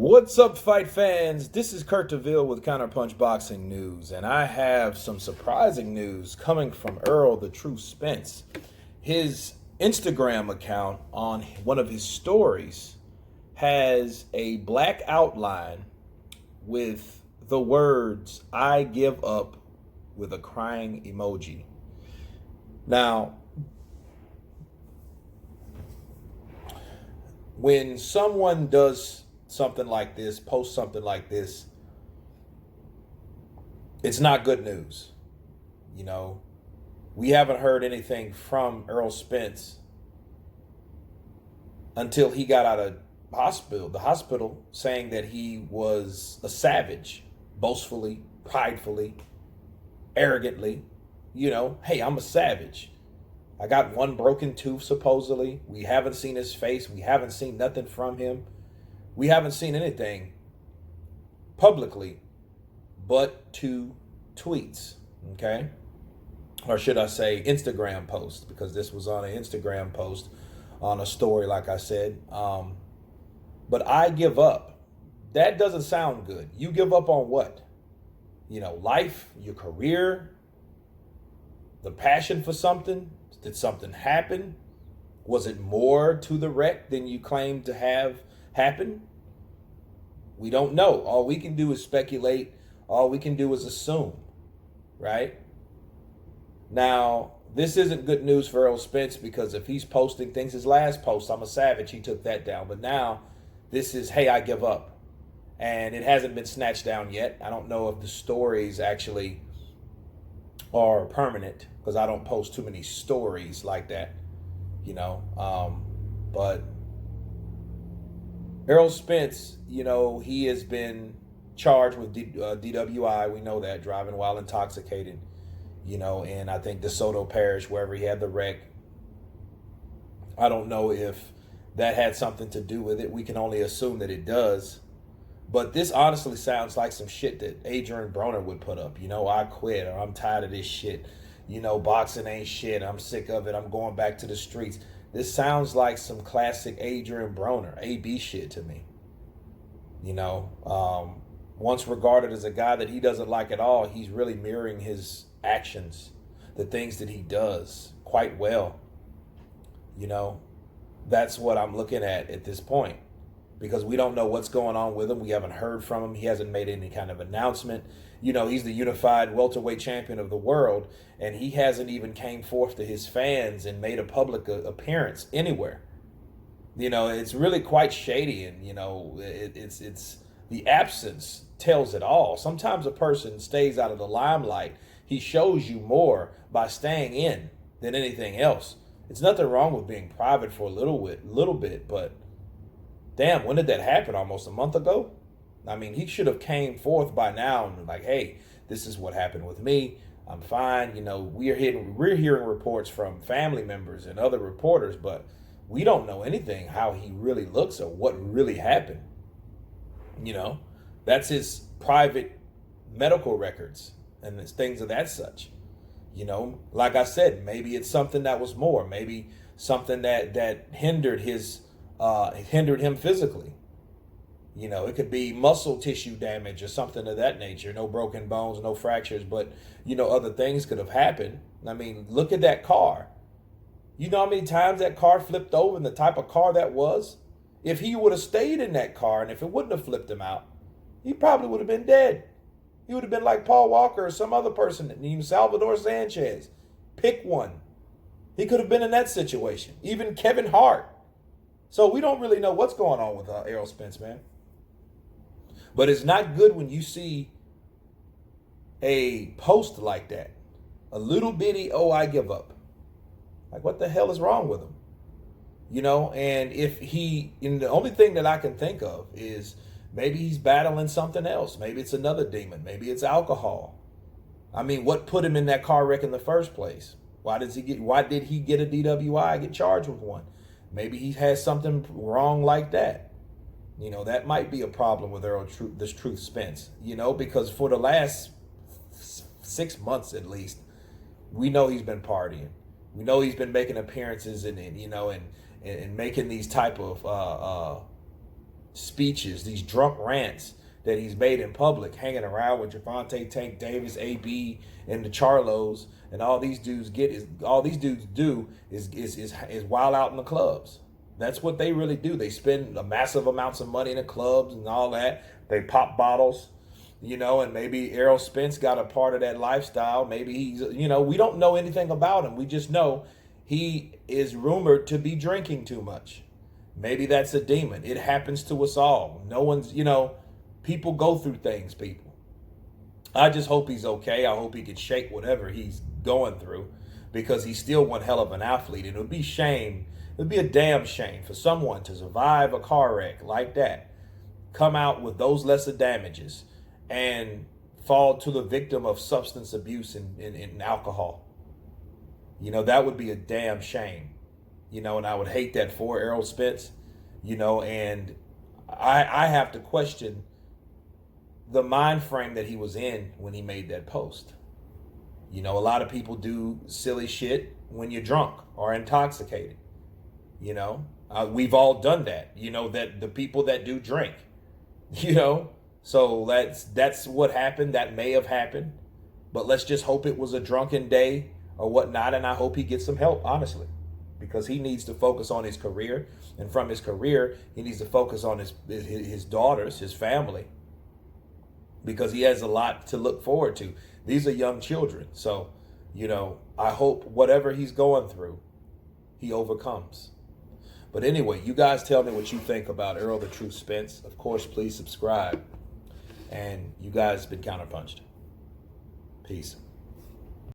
What's up, fight fans? This is Kurt DeVille with Counterpunch Boxing News, and I have some surprising news coming from Errol, the true Spence. His Instagram account on one of his stories has a black outline with the words, "I give up," with a crying emoji. Now, when someone does something like this, post something like this, it's not good news. You know, we haven't heard anything from Errol Spence until he got out of the hospital, saying that he was a savage, boastfully, pridefully, arrogantly. You know, hey, I'm a savage. I got one broken tooth, supposedly. We haven't seen his face. We haven't seen nothing from him. We haven't seen anything publicly but 2 tweets, okay? Or should I say Instagram post, because this was on an Instagram post on a story, like I said. But I give up. That doesn't sound good. You give up on what? You know, life, your career, the passion for something? Did something happen? Was it more to the wreck than you claimed to have happened? We don't know. All we can do is speculate. All we can do is assume, right? Now, this isn't good news for Errol Spence, because if he's posting things, his last post, "I'm a savage," he took that down. But now this is, "Hey, I give up." And it hasn't been snatched down yet. I don't know if the stories actually are permanent, because I don't post too many stories like that, you know. But Errol Spence, you know, he has been charged with DWI. We know that, driving while intoxicated, you know, in I think DeSoto Parish, wherever he had the wreck. I don't know if that had something to do with it. We can only assume that it does. But this honestly sounds like some shit that Adrian Broner would put up. You know, "I quit," or "I'm tired of this shit." You know, "Boxing ain't shit. I'm sick of it. I'm going back to the streets." This sounds like some classic Adrian Broner, AB shit to me. You know, once regarded as a guy that he doesn't like at all, he's really mirroring his actions, the things that he does, quite well. You know, that's what I'm looking at this point, because we don't know what's going on with him. We haven't heard from him. He hasn't made any kind of announcement. You know, he's the unified welterweight champion of the world, and he hasn't even came forth to his fans and made a public appearance anywhere. You know, it's really quite shady, and, you know, it's the absence tells it all. Sometimes a person stays out of the limelight. He shows you more by staying in than anything else. It's nothing wrong with being private for a little bit, but damn, when did that happen? Almost a month ago? I mean, he should have came forth by now and like, "Hey, this is what happened with me. I'm fine." You know, we're hearing reports from family members and other reporters, but we don't know anything how he really looks or what really happened. You know, that's his private medical records and things of that such. You know, like I said, maybe it's something that was more, maybe something that hindered him physically. You know, it could be muscle tissue damage or something of that nature. No broken bones, no fractures, but, you know, other things could have happened. I mean, look at that car. You know how many times that car flipped over and the type of car that was? If he would have stayed in that car and if it wouldn't have flipped him out, he probably would have been dead. He would have been like Paul Walker or some other person, even Salvador Sanchez. Pick one. He could have been in that situation. Even Kevin Hart. So we don't really know what's going on with Errol Spence, man. But it's not good when you see a post like that. A little bitty, "Oh, I give up." Like, what the hell is wrong with him? You know, and the only thing that I can think of is maybe he's battling something else. Maybe it's another demon. Maybe it's alcohol. I mean, what put him in that car wreck in the first place? Why did he get a DWI, get charged with one? Maybe he has something wrong like that. You know, that might be a problem with Errol this Truth Spence, you know, because for the last 6 months at least, we know he's been partying. We know he's been making appearances and you know, and making these type of speeches, these drunk rants that he's made in public, hanging around with Javante Tank Davis, AB, and the Charlos, and all these dudes do is wild out in the clubs. That's what they really do. They spend a massive amounts of money in the clubs and all that. They pop bottles, and maybe Errol Spence got a part of that lifestyle. Maybe he's, we don't know anything about him. We just know he is rumored to be drinking too much. Maybe that's a demon. It happens to us all. No one's, people go through things, people. I just hope he's okay. I hope he can shake whatever he's going through, because he's still one hell of an athlete. And it would be a damn shame for someone to survive a car wreck like that, come out with those lesser damages, and fall to the victim of substance abuse and alcohol. That would be a damn shame. And I would hate that for Errol Spence, and I have to question the mind frame that he was in when he made that post. A lot of people do silly shit when you're drunk or intoxicated. We've all done that, that the people that do drink, so that's what happened. That may have happened, but let's just hope it was a drunken day or whatnot. And I hope he gets some help, honestly, because he needs to focus on his career. And from his career, he needs to focus on his daughters, his family, because he has a lot to look forward to. These are young children. So, I hope whatever he's going through, he overcomes. But anyway, you guys tell me what you think about Errol the Truth Spence. Of course, please subscribe. And you guys been counterpunched. Peace.